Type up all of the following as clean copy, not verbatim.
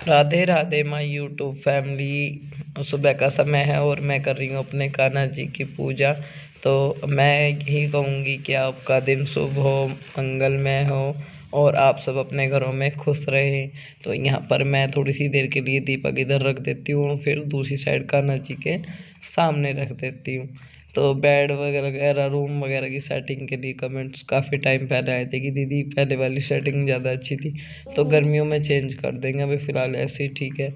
Radhe Radhe my YouTube family. सुबह का समय है और मैं कर रही हूँ अपने कान्हा जी की पूजा। तो मैं यही कहूँगी कि आपका दिन शुभ हो, मंगलमय हो और आप सब अपने घरों में खुश रहें। तो यहाँ पर मैं थोड़ी सी देर के लिए दीपक इधर रख देती हूँ, फिर दूसरी साइड कान्हा जी के सामने रख देती हूँ। तो बेड वगैरह रूम वगैरह की सेटिंग के लिए कमेंट्स काफ़ी टाइम पहले आए थे कि दीदी पहले वाली सेटिंग ज़्यादा अच्छी थी, तो गर्मियों में चेंज कर देंगे, अभी फ़िलहाल ऐसे ही ठीक है।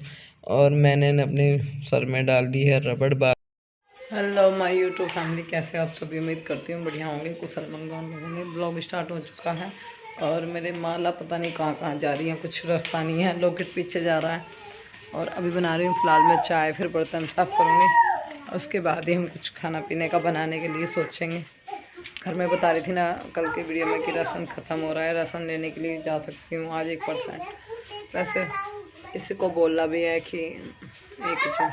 और मैंने अपने सर में डाल दी है रबड़ बाल। हेलो माय यूट्यूब फैमिली, कैसे आप सभी? उम्मीद करती हूँ बढ़िया होंगे, कुशल मंगल होंगे। ब्लॉग स्टार्ट हो चुका है और मेरे माला पता नहीं कहाँ कहाँ जा रही हैं, कुछ रास्ता नहीं है, लॉकेट पीछे जा रहा है। और अभी बना रही हूँ फ़िलहाल मैं चाय, फिर बर्तन साफ़ करूँगी, उसके बाद ही हम कुछ खाना पीने का बनाने के लिए सोचेंगे। घर में बता रही थी ना कल की वीडियो में कि राशन ख़त्म हो रहा है, राशन लेने के लिए जा सकती हूँ आज 1%। वैसे किसी को बोलना भी है कि एक जो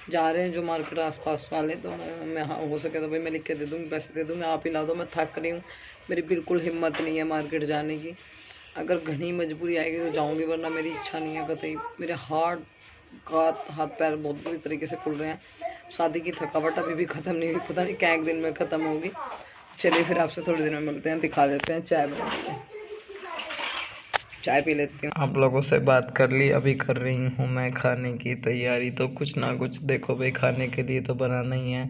जा रहे हैं जो मार्केट आसपास वाले, तो मैं हाँ हो सके तो भाई मैं लिख के दे दूँगी, पैसे दे दूँगी, आप ही ला दो, मैं थक रही हूँ, मेरी बिल्कुल हिम्मत नहीं है मार्केट जाने की। अगर घनी मजबूरी आएगी तो जाऊँगी, वरना मेरी इच्छा नहीं है कतई। मेरे हाथ पैर बहुत बुरी तरीके से खुल रहे हैं। शादी की थकावट अभी भी ख़त्म नहीं हुई, पता नहीं क्या एक दिन में ख़त्म होगी। चलिए फिर आपसे थोड़ी देर में मिलते हैं, दिखा देते हैं, चाय बनाते हैं, चाय पी लेती हूँ। आप लोगों से बात कर ली, अभी कर रही हूँ मैं खाने की तैयारी। तो कुछ ना कुछ देखो भाई, खाने के लिए तो बनाना ही है,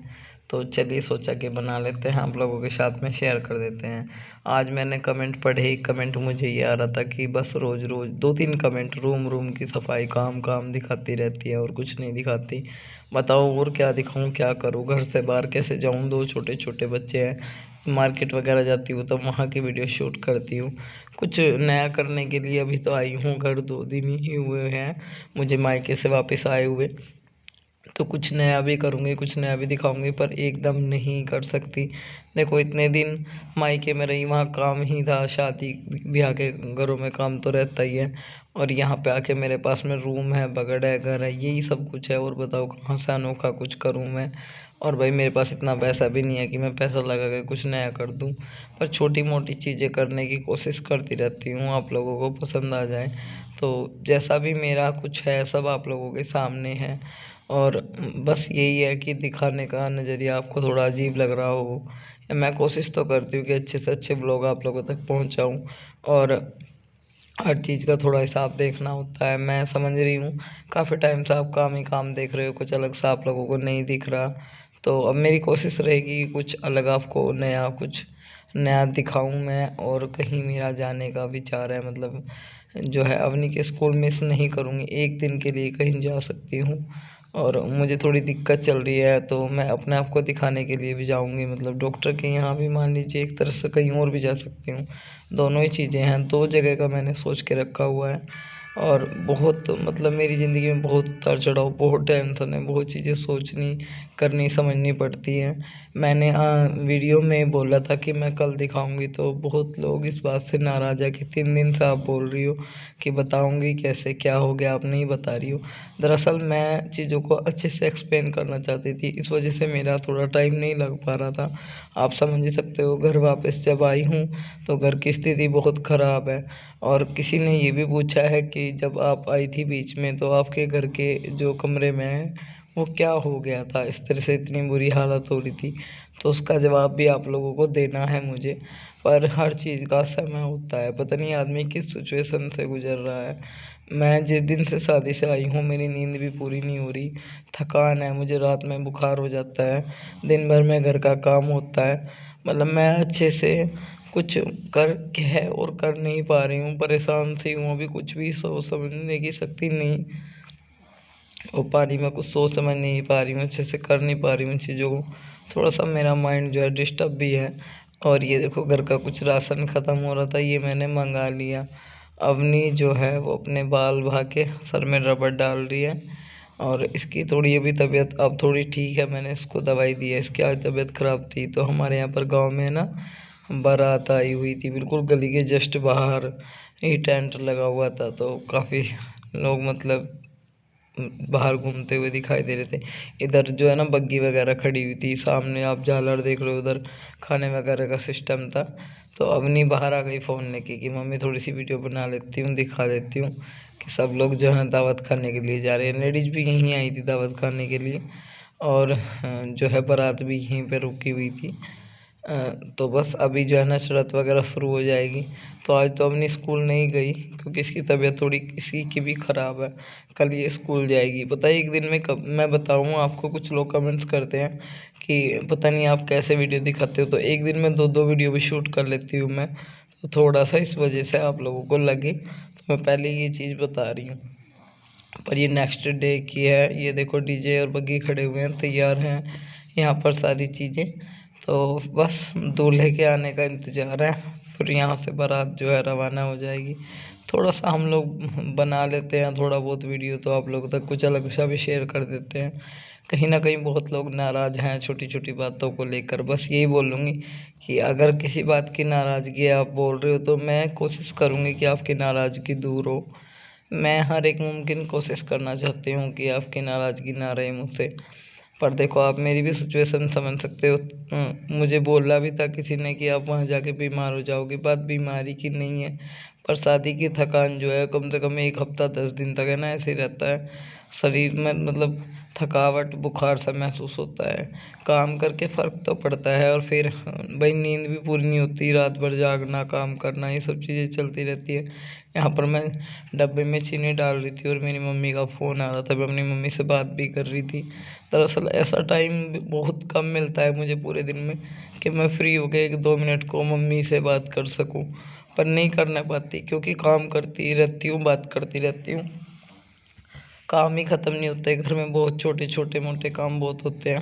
तो चलिए सोचा कि बना लेते हैं, आप लोगों के साथ में शेयर कर देते हैं। आज मैंने कमेंट पढ़े, एक कमेंट मुझे ये आ रहा था कि बस रोज़ रोज़ 2-3 कमेंट, रूम की सफाई काम काम दिखाती रहती है और कुछ नहीं दिखाती। बताओ और क्या दिखाऊँ, क्या करूँ, घर से बाहर कैसे जाऊँ, 2 छोटे छोटे बच्चे हैं। मार्केट वगैरह जाती हूँ तो वहाँ की वीडियो शूट करती हूँ। कुछ नया करने के लिए अभी तो आई हूँ, घर 2 दिन ही हुए हैं मुझे मायके से वापस आए हुए। तो कुछ नया भी करूँगी, कुछ नया भी दिखाऊँगी, पर एकदम नहीं कर सकती। देखो इतने दिन मायके में रही, वहाँ काम ही था, शादी ब्याह के घरों में काम तो रहता ही है। और यहाँ पे आके मेरे पास में रूम है, बगड़ है, घर है, यही सब कुछ है। और बताओ कहाँ से अनोखा कुछ करूँ मैं? और भाई मेरे पास इतना पैसा भी नहीं है कि मैं पैसा लगा के कुछ नया कर दूँ, पर छोटी मोटी चीज़ें करने की कोशिश करती रहती हूँ, आप लोगों को पसंद आ जाए। तो जैसा भी मेरा कुछ है सब आप लोगों के सामने है। और बस यही है कि दिखाने का नज़रिया आपको थोड़ा अजीब लग रहा हो, या मैं कोशिश तो करती हूँ कि अच्छे से अच्छे ब्लॉग आप लोगों तक पहुँचाऊँ। और हर चीज़ का थोड़ा हिसाब देखना होता है, मैं समझ रही हूँ। काफ़ी टाइम से आप काम ही काम देख रहे हो, कुछ अलग सा आप लोगों को नहीं दिख रहा। तो अब मेरी कोशिश रहेगी कुछ अलग आपको नया, कुछ नया दिखाऊं मैं। और कहीं मेरा जाने का विचार है, मतलब जो है अवनी के स्कूल मिस नहीं करूँगी, एक दिन के लिए कहीं जा सकती हूँ। और मुझे थोड़ी दिक्कत चल रही है, तो मैं अपने आप को दिखाने के लिए भी जाऊँगी, मतलब डॉक्टर के यहाँ भी मान लीजिए, एक तरह से कहीं और भी जा सकती हूँ। दोनों ही चीज़ें हैं, 2 जगह का मैंने सोच के रखा हुआ है। और बहुत मतलब मेरी ज़िंदगी में बहुत उतार चढ़ाव, बहुत टेंशन है, बहुत चीज़ें सोचनी करनी समझनी पड़ती हैं। मैंने वीडियो में बोला था कि मैं कल दिखाऊंगी, तो बहुत लोग इस बात से नाराज़ है कि 3 दिन से आप बोल रही हो कि बताऊंगी कैसे, क्या हो गया आप नहीं बता रही हो। दरअसल मैं चीज़ों को अच्छे से एक्सप्लेन करना चाहती थी, इस वजह से मेरा थोड़ा टाइम नहीं लग पा रहा था। आप समझ ही सकते हो, घर वापस जब आई हूँ तो घर की स्थिति बहुत ख़राब है। और किसी ने ये भी पूछा है कि जब आप आई थी बीच में, तो आपके घर के जो कमरे में है वो क्या हो गया था, इस तरह से इतनी बुरी हालत हो रही थी। तो उसका जवाब भी आप लोगों को देना है मुझे। पर हर चीज़ का समय होता है, पता नहीं आदमी किस सिचुएशन से गुजर रहा है। मैं जिस दिन से शादी से आई हूँ मेरी नींद भी पूरी नहीं हो रही, थकान है, मुझे रात में बुखार हो जाता है, दिन भर में घर का काम होता है। मतलब मैं अच्छे से कुछ कर के है और कर नहीं पा रही हूँ, परेशान सी हूँ, अभी कुछ भी सोच समझने की शक्ति नहीं हो पा रही, मैं कुछ सोच समझ नहीं पा रही हूँ, अच्छे से कर नहीं पा रही हूँ चीज़ों को। थोड़ा सा मेरा माइंड जो है डिस्टर्ब भी है। और ये देखो घर का कुछ राशन ख़त्म हो रहा था, ये मैंने मंगा लिया। अवनी जो है वो अपने बाल बहा के सर में रबड़ डाल रही है। और इसकी थोड़ी अभी तबीयत अब थोड़ी ठीक है, मैंने इसको दवाई दी है, इसकी आज तबीयत ख़राब थी। तो हमारे यहाँ पर गाँव में ना बारात आई हुई थी, बिल्कुल गली के जस्ट बाहर ही टेंट लगा हुआ था, तो काफ़ी लोग मतलब बाहर घूमते हुए दिखाई दे रहे थे। इधर जो है ना बग्गी वगैरह खड़ी हुई थी, सामने आप झालर देख रहे हो, उधर खाने वगैरह का सिस्टम था। तो अवनी बाहर आ गई फ़ोन लेके कि मम्मी थोड़ी सी वीडियो बना लेती हूँ, दिखा देती हूँ कि सब लोग जो है ना दावत खाने के लिए जा रहे हैं। लेडीज़ भी यहीं आई थी दावत खाने के लिए, और जो है बारात भी यहीं पे रुकी हुई थी। तो बस अभी जो है ना शरत वगैरह शुरू हो जाएगी। तो आज तो अपनी स्कूल नहीं गई क्योंकि इसकी तबीयत थोड़ी किसी की भी ख़राब है। कल ये स्कूल जाएगी। पता है एक दिन में कब मैं बताऊँ आपको, कुछ लोग कमेंट्स करते हैं कि पता नहीं आप कैसे वीडियो दिखाते हो, तो एक दिन में 2-2 वीडियो भी शूट कर लेती हूँ मैं। तो थोड़ा सा इस वजह से आप लोगों को लगे तो मैं पहले ये चीज़ बता रही हूँ। पर ये नेक्स्ट डे की है। ये देखो डीजे और बग्गी खड़े हुए हैं, तैयार हैं यहाँ पर सारी चीज़ें। तो बस दूल्हे के आने का इंतज़ार है, फिर यहाँ से बारात जो है रवाना हो जाएगी। थोड़ा सा हम लोग बना लेते हैं थोड़ा बहुत वीडियो, तो आप लोग तक कुछ अलग सा भी शेयर कर देते हैं। कहीं ना कहीं बहुत लोग नाराज़ हैं छोटी छोटी बातों को लेकर। बस यही बोलूँगी कि अगर किसी बात की नाराज़गी आप बोल रहे हो तो मैं कोशिश करूँगी कि आपकी नाराज़गी दूर हो। मैं हर एक मुमकिन कोशिश करना चाहती हूँ कि आपकी नाराज़गी ना रहे मुझसे। पर देखो आप मेरी भी सिचुएशन समझ सकते हो। मुझे बोला भी था किसी ने कि आप वहाँ जाके बीमार हो जाओगे। बात बीमारी की नहीं है, पर शादी की थकान जो है कम से कम 1 हफ्ता 10 दिन तक है ना ऐसे ही रहता है शरीर में। मतलब थकावट बुखार सा महसूस होता है। काम करके फ़र्क तो पड़ता है, और फिर भाई नींद भी पूरी नहीं होती, रात भर जागना, काम करना, ये सब चीज़ें चलती रहती है। यहाँ पर मैं डब्बे में चीनी डाल रही थी और मेरी मम्मी का फ़ोन आ रहा था। मैं अपनी मम्मी से बात भी कर रही थी। दरअसल ऐसा टाइम बहुत कम मिलता है मुझे पूरे दिन में कि मैं फ्री हो गए 1-2 मिनट को मम्मी से बात कर सकूं, पर नहीं करना पाती क्योंकि काम करती रहती हूँ, बात करती रहती हूँ। काम ही ख़त्म नहीं होते घर में, बहुत छोटे छोटे मोटे काम बहुत होते हैं।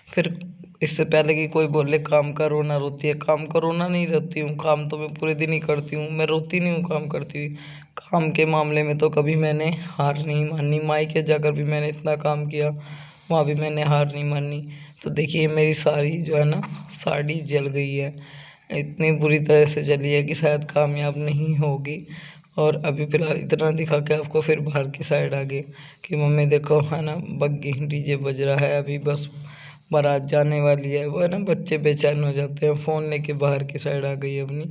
फिर इससे पहले कि कोई बोले काम का रोना रोती है, काम का रोना नहीं रोती हूँ, काम तो मैं पूरे दिन ही करती हूँ। मैं रोती नहीं हूँ काम करती हुई। काम के मामले में तो कभी मैंने हार नहीं मानी। मायके जाकर भी मैंने इतना काम किया, वहाँ भी मैंने हार नहीं मानी। तो देखिए मेरी सारी जो है ना साड़ी जल गई है, इतनी बुरी तरह से जली है कि शायद कामयाब नहीं होगी। और अभी फ़िलहाल इतना दिखा के आपको फिर बाहर की साइड आ गए कि मम्मी देखो है ना बग्गी डीजे बज रहा है, अभी बस बारात जाने वाली है। वो है ना बच्चे बेचैन हो जाते हैं, फ़ोन लेके बाहर की साइड आ गई अपनी।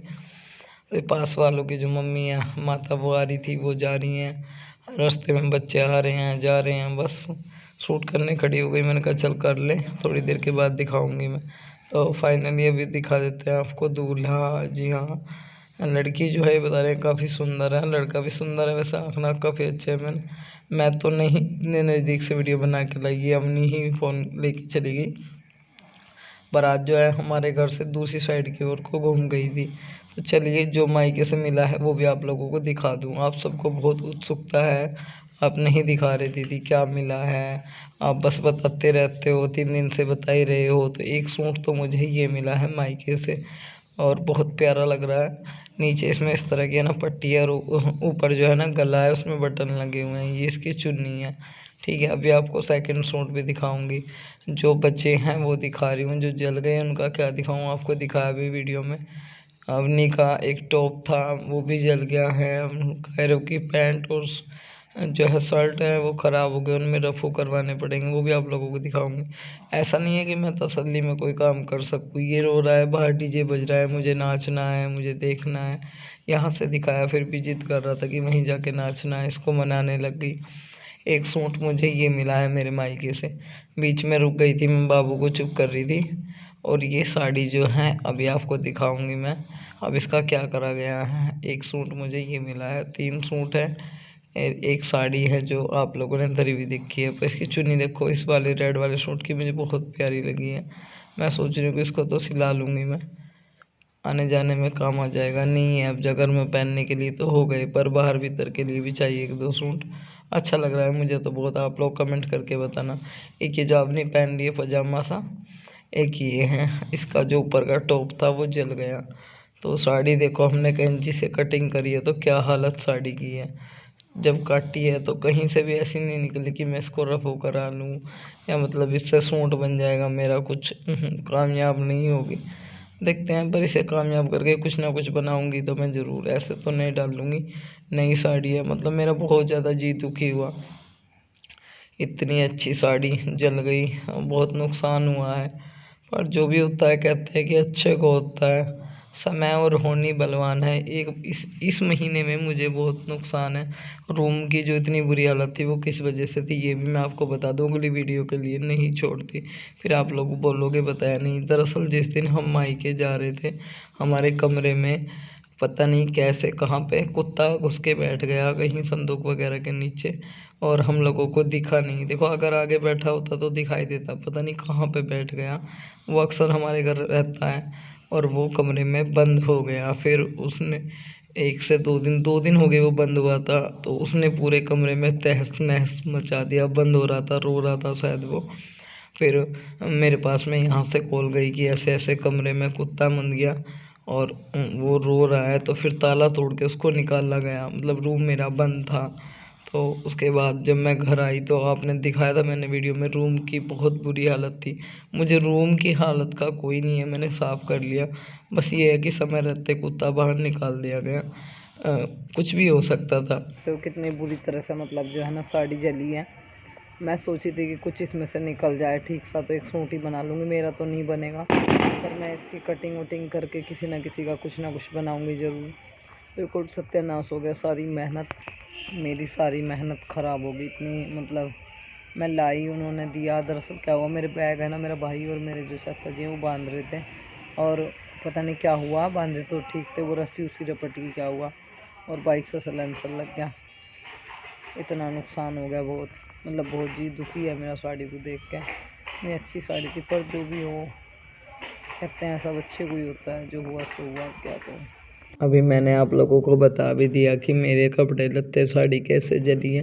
तो पास वालों की जो मम्मी है माता वो आ रही थी, वो जा रही हैं, रास्ते में बच्चे आ रहे हैं जा रहे हैं, बस शूट करने खड़ी हो गई। मैंने कहा चल कर ले, थोड़ी देर के बाद दिखाऊंगी मैं। तो फाइनली अभी दिखा देते हैं आपको दूल्हा। जी हाँ, लड़की जो है बता रहे हैं काफ़ी सुंदर है, लड़का भी सुंदर है, वैसे आँख नाक काफ़ी अच्छे हैं। मैं तो नहीं इतने नज़दीक से वीडियो बना के लाई, ये अपनी ही फ़ोन लेके चली गई। बारात जो है हमारे घर से दूसरी साइड की ओर को घूम गई थी। तो चलिए जो मायके से मिला है वो भी आप लोगों को दिखा दूँ। आप सबको बहुत उत्सुकता है, आप नहीं दिखा रहे दीदी क्या मिला है, आप बस बताते रहते हो, 3 दिन से बता ही रहे हो। तो एक सूट तो मुझे ये मिला है मायके से, और बहुत प्यारा लग रहा है। नीचे इसमें इस तरह की है ना पट्टी है, और ऊपर जो है ना गला है उसमें बटन लगे हुए हैं। ये इसकी चुन्नी है। ठीक है, अभी आपको सेकंड सूट भी दिखाऊंगी। जो बचे हैं वो दिखा रही हूँ, जो जल गए उनका क्या दिखाऊँ आपको, दिखाया भी वीडियो में। अवनी का एक टॉप था वो भी जल गया है। खैरों की पैंट और जो है शर्ट है वो ख़राब हो गए, उनमें रफ़ू करवाने पड़ेंगे, वो भी आप लोगों को दिखाऊंगी। ऐसा नहीं है कि मैं तसल्ली में कोई काम कर सकूँ। ये रो रहा है, बाहर डीजे बज रहा है, मुझे नाचना है, मुझे देखना है। यहाँ से दिखाया, फिर भी जिद कर रहा था कि वहीं जाके नाचना है, इसको मनाने लग गई। एक सूट मुझे ये मिला है मेरे मायके से। बीच में रुक गई थी, मैं बाबू को चुप कर रही थी। और ये साड़ी जो है अभी आपको दिखाऊंगी मैं, अब इसका क्या करा गया है। एक सूट मुझे ये मिला है, 3 सूट है, एक साड़ी है जो आप लोगों ने धरी हुई देखी है। पर इसकी चुन्नी देखो, इस वाले रेड वाले सूट की मुझे बहुत प्यारी लगी है। मैं सोच रही हूँ कि इसको तो सिला लूँगी मैं, आने जाने में काम आ जाएगा। नहीं है अब जगह में पहनने के लिए तो हो गए, पर बाहर भीतर के लिए भी चाहिए 1-2 सूट। अच्छा लग रहा है मुझे तो बहुत, आप लोग कमेंट करके बताना। एक ये जो आपने पहन लिया पजामा सा, एक ये है, इसका जो ऊपर का टॉप था वो जल गया। तो साड़ी देखो हमने कैंची से कटिंग करी है, तो क्या हालत साड़ी की है। जब काटी है तो कहीं से भी ऐसी नहीं निकली कि मैं इसको रफू करा लूँ, या मतलब इससे सूट बन जाएगा मेरा, कुछ कामयाब नहीं होगी। देखते हैं, पर इसे कामयाब करके कुछ ना कुछ बनाऊंगी तो मैं ज़रूर, ऐसे तो नहीं डाल लूँगी। नई साड़ी है, मतलब मेरा बहुत ज़्यादा जी दुखी हुआ। इतनी अच्छी साड़ी जल गई, बहुत नुकसान हुआ है। पर जो भी होता है कहते हैं कि अच्छे को होता है। समय और होनी बलवान है। एक इस महीने में मुझे बहुत नुकसान है। रूम की जो इतनी बुरी हालत थी वो किस वजह से थी ये भी मैं आपको बता दूँ, अगली वीडियो के लिए नहीं छोड़ती, फिर आप लोग बोलोगे बताया नहीं। दरअसल जिस दिन हम मायके जा रहे थे, हमारे कमरे में पता नहीं कैसे कहाँ पे कुत्ता घुस के बैठ गया, कहीं संदूक वगैरह के नीचे, और हम लोगों को दिखा नहीं। देखो अगर आगे बैठा होता तो दिखाई देता, पता नहीं कहाँ पे बैठ गया। वो अक्सर हमारे घर रहता है और वो कमरे में बंद हो गया। फिर उसने 1 से 2 दिन हो गए वो बंद हुआ था, तो उसने पूरे कमरे में तहस नहस मचा दिया। बंद हो रहा था, रो रहा था शायद वो। फिर मेरे पास में यहाँ से कॉल गई कि ऐसे ऐसे कमरे में कुत्ता बंद गया और वो रो रहा है। तो फिर ताला तोड़ के उसको निकाला गया, मतलब रूम मेरा बंद था। तो उसके बाद जब मैं घर आई तो आपने दिखाया था मैंने वीडियो में, रूम की बहुत बुरी हालत थी। मुझे रूम की हालत का कोई नहीं है, मैंने साफ़ कर लिया। बस ये है कि समय रहते कुत्ता बाहर निकाल दिया गया। कुछ भी हो सकता था। तो कितनी बुरी तरह से मतलब जो है ना साड़ी जली है। मैं सोची थी कि कुछ इसमें से निकल जाए ठीक सा, तो एक सूट ही बना लूँगी। मेरा तो नहीं बनेगा, पर मैं इसकी कटिंग वटिंग करके किसी ना किसी का कुछ ना कुछ बनाऊँगी ज़रूर। बिल्कुल सत्यानाश हो गया, सारी मेहनत मेरी सारी मेहनत ख़राब हो गई। इतनी मतलब मैं लाई, उन्होंने दिया। दरअसल क्या हुआ, मेरे बैग है ना, मेरा भाई और मेरे जो चाचा जी वो बांध रहे थे, और पता नहीं क्या हुआ, बांधे तो ठीक थे, वो रस्सी उसी रपट की क्या हुआ और बाइक से सलेंसर लग गया। इतना नुकसान हो गया बहुत, मतलब बहुत जी दुखी है मेरा साड़ी को देख के। इतनी अच्छी साड़ी थी, पर जो भी हो कहते हैं सब अच्छे को ही होता है, जो हुआ सो हुआ, क्या तो। अभी मैंने आप लोगों को बता भी दिया कि मेरे कपड़े लत्ते साड़ी कैसे जली है।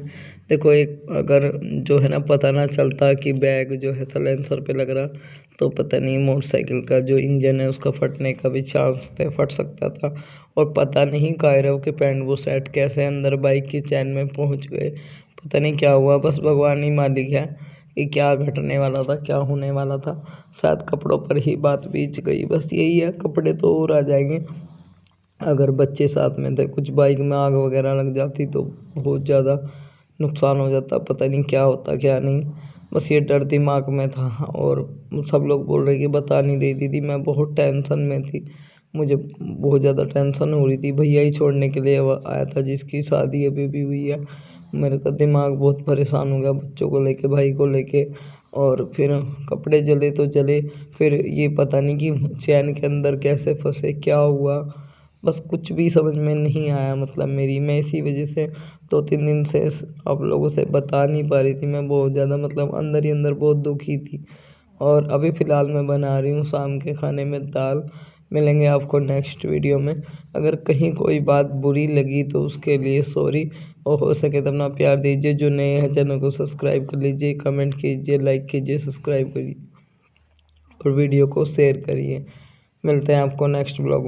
देखो एक अगर जो है ना पता ना चलता कि बैग जो है सलेंसर पे लग रहा, तो पता नहीं मोटरसाइकिल का जो इंजन है उसका फटने का भी चांस थे, फट सकता था। और पता नहीं कायरव के पैंट वो सेट कैसे अंदर बाइक की चैन में पहुंच गए, पता नहीं क्या हुआ। बस भगवान ही मालिक है कि क्या घटने वाला था, क्या होने वाला था। शायद कपड़ों पर ही बात बीत गई, बस यही है। कपड़े तो और आ जाएंगे। अगर बच्चे साथ में थे, कुछ बाइक में आग वगैरह लग जाती तो बहुत ज़्यादा नुकसान हो जाता, पता नहीं क्या होता क्या नहीं। बस ये डर दिमाग में था, और सब लोग बोल रहे कि बता नहीं रही दीदी। मैं बहुत टेंशन में थी, मुझे बहुत ज़्यादा टेंशन हो रही थी। भैया ही छोड़ने के लिए आया था जिसकी शादी अभी भी हुई है। मेरे का दिमाग बहुत परेशान हो गया बच्चों को लेके, भाई को लेके। और फिर कपड़े जले तो जले, फिर ये पता नहीं कि चैन के अंदर कैसे फंसे, क्या हुआ, बस कुछ भी समझ में नहीं आया। मतलब मैं इसी वजह से 2-3 दिन से आप लोगों से बता नहीं पा रही थी। मैं बहुत ज़्यादा मतलब अंदर ही अंदर बहुत दुखी थी। और अभी फ़िलहाल मैं बना रही हूँ शाम के खाने में दाल। मिलेंगे आपको नेक्स्ट वीडियो में। अगर कहीं कोई बात बुरी लगी तो उसके लिए सॉरी, और हो सके तो अपना प्यार दीजिए। जो नए हैं चैनल को सब्सक्राइब कर लीजिए, कमेंट कीजिए, लाइक कीजिए, सब्सक्राइब करिए और वीडियो को शेयर करिए। मिलते हैं आपको नेक्स्ट ब्लॉग में।